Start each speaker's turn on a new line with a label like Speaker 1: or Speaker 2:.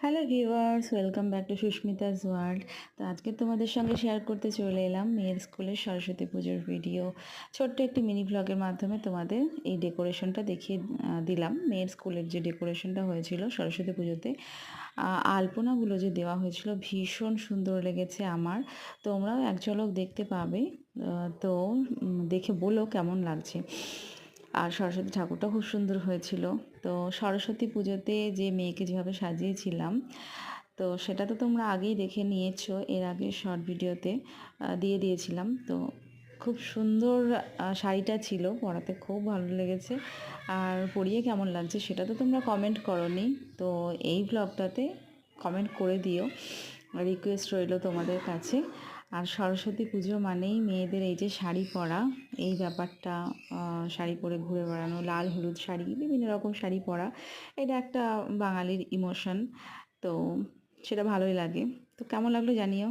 Speaker 1: Hello viewers, welcome back to Susmita's world. তো আজকে তোমাদের সঙ্গে শেয়ার করতে চলে এলাম মেয়ের স্কুলের সরস্বতী পুজোর ভিডিও। ছোট্ট একটি মিনি ব্লগের মাধ্যমে তোমাদের এই ডেকোরেশনটা দেখিয়ে দিলাম। মেয়ের স্কুলের যে ডেকোরেশনটা হয়েছিল সরস্বতী পুজোতে, আলপনাগুলো যে দেওয়া হয়েছিল ভীষণ সুন্দর লেগেছে আমার। তোমরাও এক ঝলক দেখতে পাবে। তো দেখে বলো কেমন লাগছে। আর সরস্বতী ঠাকুরটা খুব সুন্দর হয়েছিল। তো সরস্বতী পুজোতে যে মেয়েকে যেভাবে সাজিয়েছিলাম, তো সেটা তো তোমরা আগেই দেখে নিয়েছো, এর আগে শর্ট ভিডিওতে দিয়ে দিয়েছিলাম। তো খুব সুন্দর শাড়িটা ছিল, পরাতে খুব ভালো লেগেছে। আর পরিয়ে কেমন লাগছে সেটা তো তোমরা কমেন্ট করোনি। তো এই ব্লগটাতে কমেন্ট করে দিও, রিকোয়েস্ট রইল তোমাদের কাছে। আর সরস্বতী পুজো মানেই মেয়েদের এই যে শাড়ি পরা, এই ব্যাপারটা, শাড়ি পরে ঘুরে বেড়ানো, লাল হলুদ শাড়ি, বিভিন্ন রকম শাড়ি পরা, এটা একটা বাঙালির ইমোশন। তো সেটা ভালোই লাগে। তো কেমন লাগলো জানিও।